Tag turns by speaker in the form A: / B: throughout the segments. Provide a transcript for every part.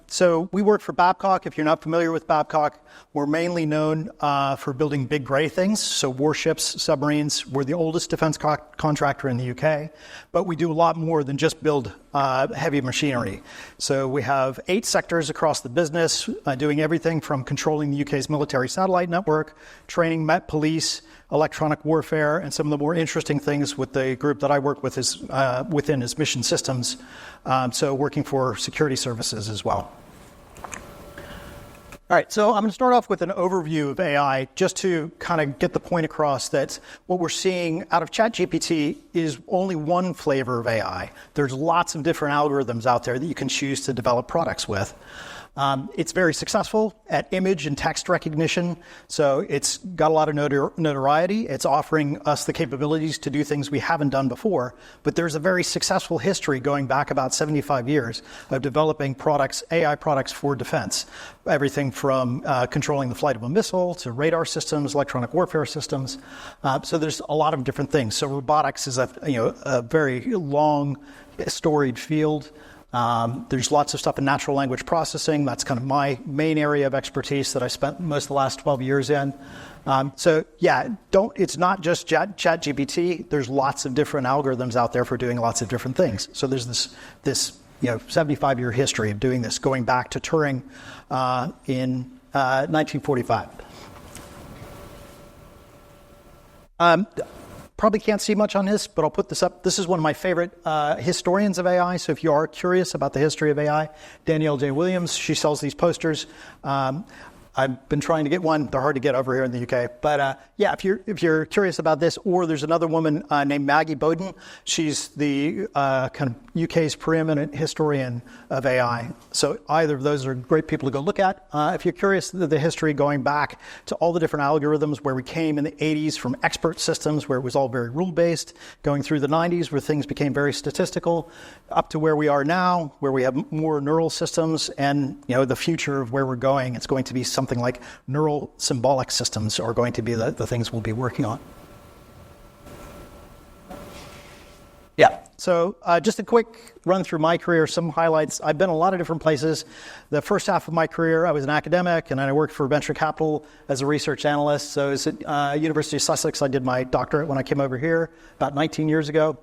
A: So we work for Babcock. If you're not familiar with Babcock, we're mainly known for building big gray things, so warships, submarines. We're the oldest defense contractor in the UK, but we do a lot more than just build heavy machinery. So we have 8 sectors across the business, doing everything from controlling the UK's military satellite network, training Met Police, electronic warfare, and some of the more interesting things with the group that I work with is within is mission systems, so working for security services as well. All right, so I'm going to start off with an overview of AI just to kind of get the point across that what we're seeing out of ChatGPT is only one flavor of AI. There's lots of different algorithms out there that you can choose to develop products with. It's very successful at image and text recognition, so it's got a lot of notoriety. It's offering us the capabilities to do things we haven't done before, but there's a very successful history going back about 75 years of developing products, AI products for defense. Everything from controlling the flight of a missile to radar systems, electronic warfare systems. So there's a lot of different things. So robotics is a very long, storied field. There's lots of stuff in natural language processing. That's kind of my main area of expertise that I spent most of the last 12 years in. It's not just ChatGPT. There's lots of different algorithms out there for doing lots of different things. So there's this 75-year history of doing this, going back to Turing in 1945. Probably can't see much on this, but I'll put this up. This is one of my favorite historians of AI. So if you are curious about the history of AI, Danielle J. Williams, she sells these posters. I've been trying to get one. They're hard to get over here in the UK. But if you're curious about this, or there's another woman named Maggie Bowden. She's the kind of UK's preeminent historian of AI. So either of those are great people to go look at. If you're curious, the history going back to all the different algorithms where we came in the 80s from expert systems where it was all very rule-based, going through the 90s where things became very statistical, up to where we are now, where we have more neural systems, and the future of where we're going, it's going to be something like neural symbolic systems are going to be the things we'll be working on. Yeah, so just a quick run through my career, some highlights. I've been a lot of different places. The first half of my career, I was an academic, and then I worked for venture capital as a research analyst. So I was at University of Sussex. I did my doctorate when I came over here about 19 years ago.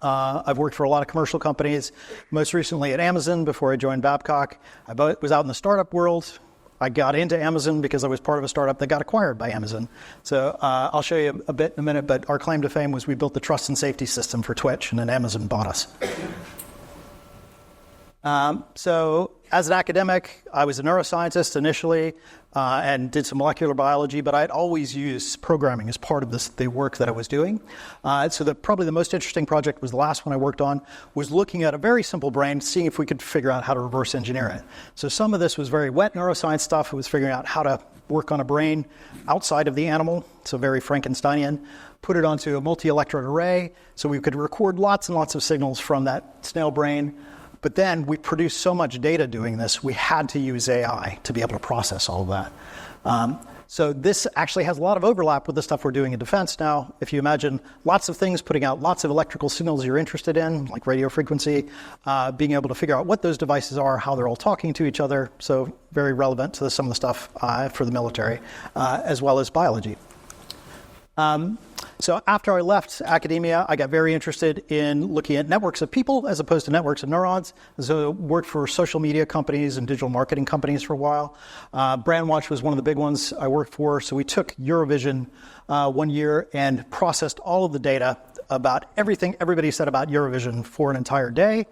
A: I've worked for a lot of commercial companies, most recently at Amazon before I joined Babcock. I was out in the startup world. I got into Amazon because I was part of a startup that got acquired by Amazon. So I'll show you a bit in a minute, but our claim to fame was we built the trust and safety system for Twitch, and then Amazon bought us. So as an academic, I was a neuroscientist initially and did some molecular biology, but I'd always used programming as part of the work that I was doing. So probably the most interesting project was the last one I worked on, was looking at a very simple brain, seeing if we could figure out how to reverse engineer it. So some of this was very wet neuroscience stuff. It was figuring out how to work on a brain outside of the animal, so very Frankensteinian, put it onto a multi-electrode array so we could record lots and lots of signals from that snail brain. But then we produced so much data doing this, we had to use AI to be able to process all of that. So this actually has a lot of overlap with the stuff we're doing in defense now. If you imagine lots of things putting out lots of electrical signals you're interested in, like radio frequency, being able to figure out what those devices are, how they're all talking to each other, so very relevant to some of the stuff for the military, as well as biology. So after I left academia, I got very interested in looking at networks of people as opposed to networks of neurons. So worked for social media companies and digital marketing companies for a while. Brandwatch was one of the big ones I worked for. So we took Eurovision one year and processed all of the data about everything everybody said about Eurovision for an entire day.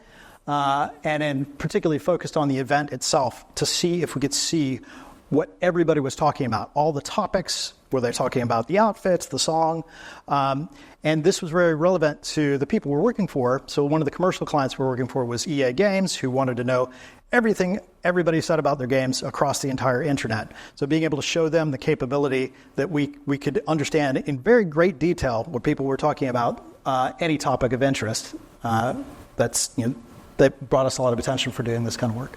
A: And then particularly focused on the event itself to see if we could see what everybody was talking about, all the topics. Were they talking about the outfits, the song? And this was very relevant to the people we're working for. So one of the commercial clients we're working for was EA Games, who wanted to know everything everybody said about their games across the entire internet. So being able to show them the capability that we could understand in very great detail what people were talking about, any topic of interest, that brought us a lot of attention for doing this kind of work.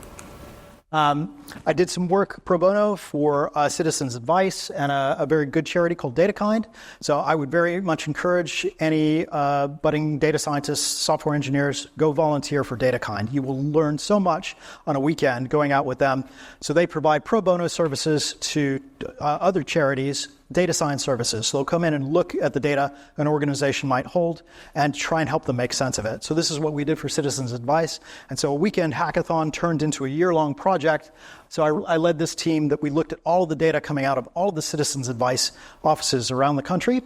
A: I did some work pro bono for Citizens Advice and a very good charity called DataKind. So I would very much encourage any budding data scientists, software engineers, go volunteer for DataKind. You will learn so much on a weekend going out with them. So they provide pro bono services to other charities, data science services. So they'll come in and look at the data an organization might hold and try and help them make sense of it. So this is what we did for Citizens Advice. And so a weekend hackathon turned into a year-long project. So I led this team that we looked at all the data coming out of all of the Citizens Advice offices around the country.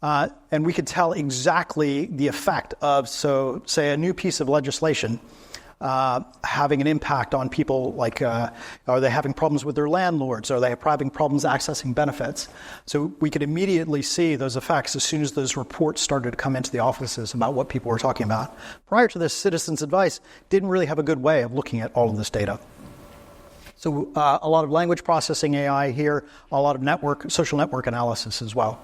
A: And we could tell exactly the effect of, so say, a new piece of legislation having an impact on people, like are they having problems with their landlords? Are they having problems accessing benefits? So we could immediately see those effects as soon as those reports started to come into the offices about what people were talking about. Prior to this, Citizens Advice didn't really have a good way of looking at all of this data. So a lot of language processing AI here, a lot of social network analysis as well.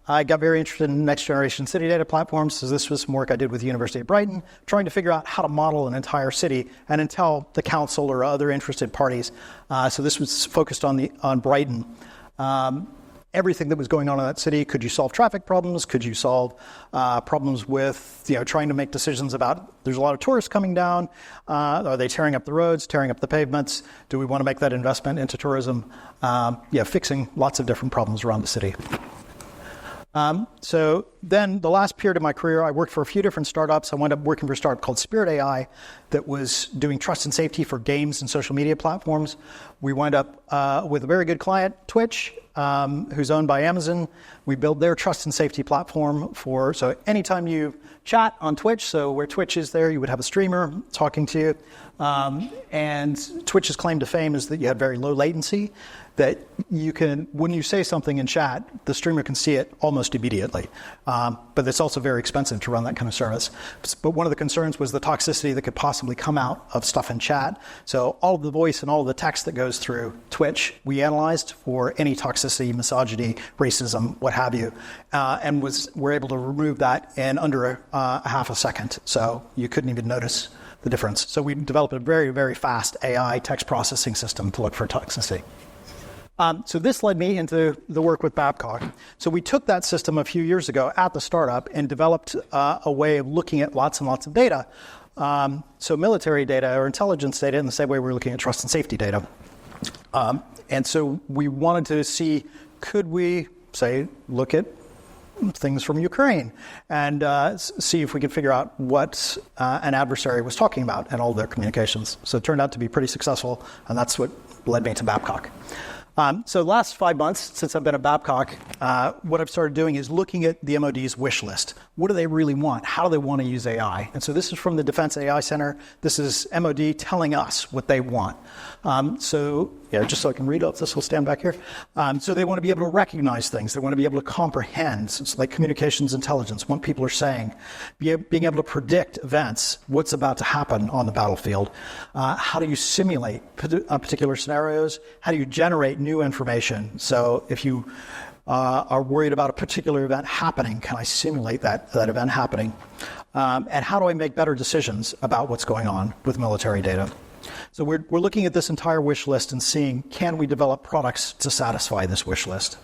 A: I got very interested in next generation city data platforms. So this was some work I did with the University of Brighton, trying to figure out how to model an entire city and tell the council or other interested parties. So this was focused on Brighton. Everything that was going on in that city. Could you solve traffic problems? Could you solve problems with trying to make decisions about, there's a lot of tourists coming down. Are they tearing up the roads, tearing up the pavements? Do we want to make that investment into tourism? Fixing lots of different problems around the city. So then the last period of my career, I worked for a few different startups. I wound up working for a startup called Spirit AI that was doing trust and safety for games and social media platforms. We wound up with a very good client, Twitch, who's owned by Amazon. We built their trust and safety platform so anytime you chat on Twitch, so where Twitch is there, you would have a streamer talking to you. And Twitch's claim to fame is that you have very low latency, that you can, when you say something in chat, the streamer can see it almost immediately. But it's also very expensive to run that kind of service. But one of the concerns was the toxicity that could possibly come out of stuff in chat. So all of the voice and all of the text that goes through Twitch, we analyzed for any toxicity, misogyny, racism, what have you, and were able to remove that in under a half a second. So you couldn't even notice the difference. So we developed a very, very fast AI text processing system to look for toxicity. So this led me into the work with Babcock. So we took that system a few years ago at the startup and developed a way of looking at lots and lots of data. So military data or intelligence data in the same way we're looking at trust and safety data. And so we wanted to see, could we, say, look at things from Ukraine and see if we could figure out what an adversary was talking about in all their communications. So it turned out to be pretty successful, and that's what led me to Babcock. So the last 5 months since I've been at Babcock, what I've started doing is looking at the MOD's wish list. What do they really want? How do they want to use AI? And so this is from the Defense AI Center. This is MOD telling us what they want. Just so I can read off this, we'll stand back here. So they want to be able to recognize things. They want to be able to comprehend. So it's like communications intelligence, what people are saying. Being able to predict events, what's about to happen on the battlefield. How do you simulate particular scenarios? How do you generate new information? So if you are worried about a particular event happening, can I simulate that event happening? And how do I make better decisions about what's going on with military data? So we're looking at this entire wish list and seeing, can we develop products to satisfy this wish list?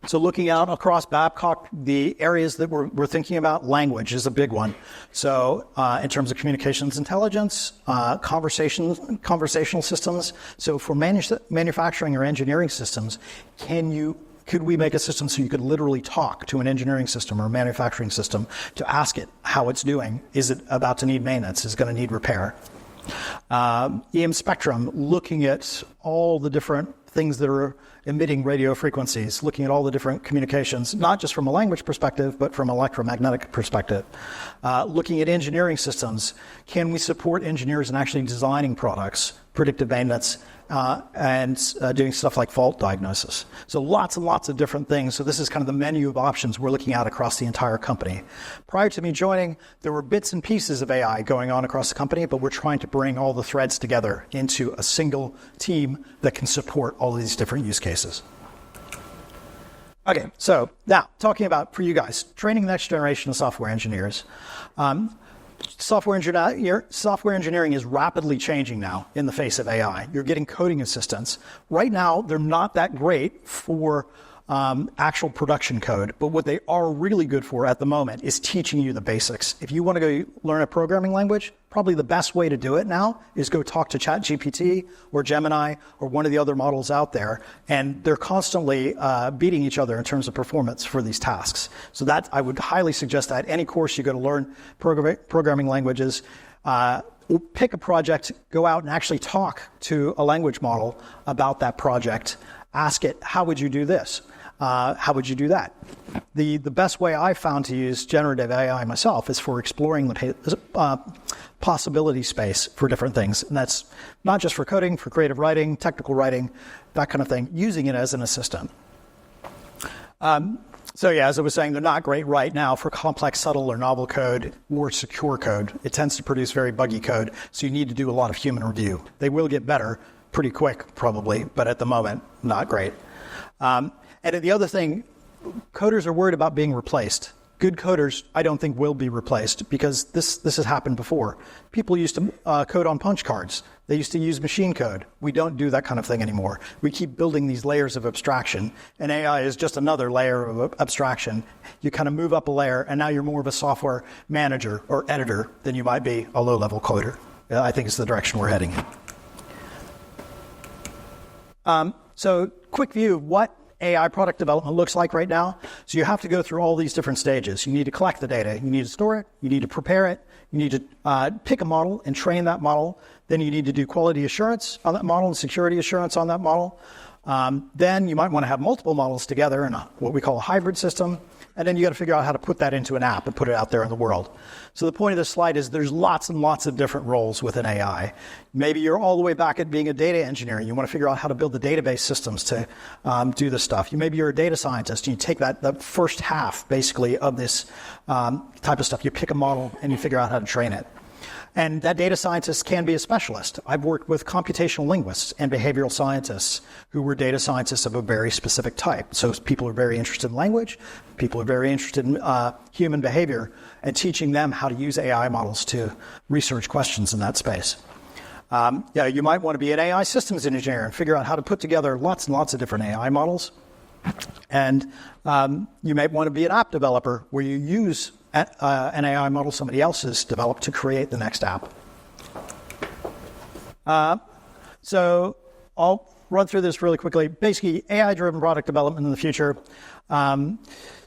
A: So looking out across Babcock, the areas that we're thinking about, language is a big one. So in terms of communications intelligence, conversational systems. So for manufacturing or engineering systems, could we make a system so you could literally talk to an engineering system or a manufacturing system to ask it how it's doing? Is it about to need maintenance? Is it going to need repair? EM spectrum, looking at all the different things that are emitting radio frequencies, looking at all the different communications, not just from a language perspective, but from an electromagnetic perspective. Looking at engineering systems, can we support engineers in actually designing products, predictive maintenance, and doing stuff like fault diagnosis. So lots and lots of different things. So this is kind of the menu of options we're looking at across the entire company. Prior to me joining, there were bits and pieces of AI going on across the company, but we're trying to bring all the threads together into a single team that can support all of these different use cases. Okay, so now talking about, for you guys, training the next generation of software engineers. Software engineering is rapidly changing now in the face of AI. You're getting coding assistants. Right now, they're not that great for actual production code, but what they are really good for at the moment is teaching you the basics. If you want to go learn a programming language, probably the best way to do it now is go talk to ChatGPT or Gemini or one of the other models out there, and they're constantly beating each other in terms of performance for these tasks. So that I would highly suggest that any course you go to learn programming languages, pick a project, go out and actually talk to a language model about that project. Ask it, how would you do this? How would you do that? The best way I found to use generative AI myself is for exploring the possibility space for different things. And that's not just for coding, for creative writing, technical writing, that kind of thing, using it as an assistant. So yeah, as I was saying, they're not great right now for complex, subtle, or novel code or secure code. It tends to produce very buggy code, so you need to do a lot of human review. They will get better pretty quick, probably, but at the moment, not great. And the other thing, coders are worried about being replaced. Good coders, I don't think, will be replaced because this has happened before. People used to code on punch cards. They used to use machine code. We don't do that kind of thing anymore. We keep building these layers of abstraction, and AI is just another layer of abstraction. You kind of move up a layer, and now you're more of a software manager or editor than you might be a low-level coder. I think it's the direction we're heading in. So quick view of what AI product development looks like right now. So you have to go through all these different stages. You need to collect the data. You need to store it. You need to prepare it. You need to pick a model and train that model. Then you need to do quality assurance on that model and security assurance on that model. Then you might want to have multiple models together in what we call a hybrid system. And then you got to figure out how to put that into an app and put it out there in the world. So the point of this slide is there's lots and lots of different roles within AI. Maybe you're all the way back at being a data engineer. You want to figure out how to build the database systems to do this stuff. Maybe you're a data scientist. And you take the first half, basically, of this type of stuff. You pick a model and you figure out how to train it. And that data scientist can be a specialist. I've worked with computational linguists and behavioral scientists who were data scientists of a very specific type. So people are very interested in language, people are very interested in human behavior, and teaching them how to use AI models to research questions in that space. You might want to be an AI systems engineer and figure out how to put together lots and lots of different AI models. And you may want to be an app developer where you use an AI model somebody else has developed to create the next app. So I'll run through this really quickly. Basically, AI-driven product development in the future.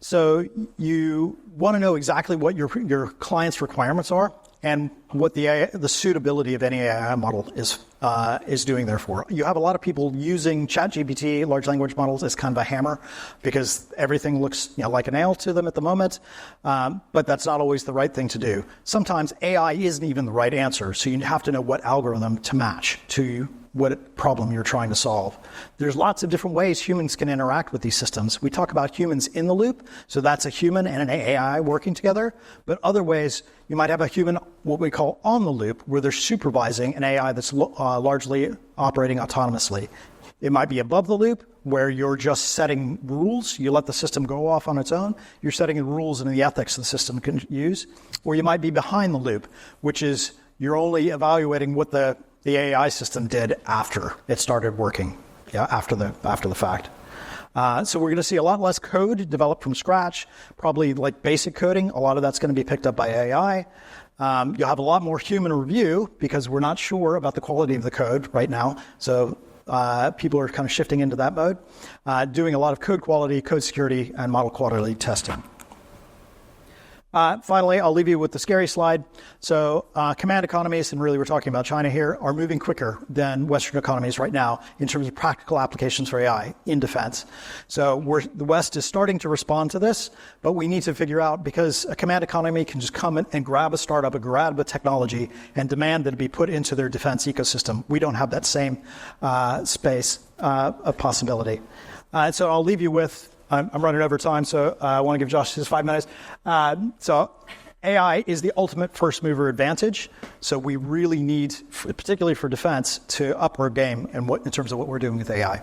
A: So you want to know exactly what your client's requirements are and what the suitability of any AI model is doing therefore. You have a lot of people using ChatGPT, large language models, as kind of a hammer because everything looks like a nail to them at the moment, but that's not always the right thing to do. Sometimes AI isn't even the right answer, so you have to know what algorithm to match to what problem you're trying to solve. There's lots of different ways humans can interact with these systems. We talk about humans in the loop, so that's a human and an AI working together, but other ways you might have a human, what we call on the loop, where they're supervising an AI that's largely operating autonomously. It might be above the loop, where you're just setting rules. You let the system go off on its own. You're setting the rules and the ethics the system can use. Or you might be behind the loop, which is you're only evaluating what the AI system did after it started working, after the fact. So we're going to see a lot less code developed from scratch, probably like basic coding. A lot of that's going to be picked up by AI. You'll have a lot more human review because we're not sure about the quality of the code right now. So people are kind of shifting into that mode, doing a lot of code quality, code security, and model quality testing. Finally, I'll leave you with the scary slide. So command economies, and really we're talking about China here, are moving quicker than Western economies right now in terms of practical applications for AI in defense. So the West is starting to respond to this, but we need to figure out, because a command economy can just come and grab a startup, grab a technology, and demand that it be put into their defense ecosystem. We don't have that same space of possibility. So I'll leave you with, I'm running over time, so I want to give Josh his 5 minutes. So AI is the ultimate first mover advantage. So we really need, particularly for defense, to up our game in terms of what we're doing with AI.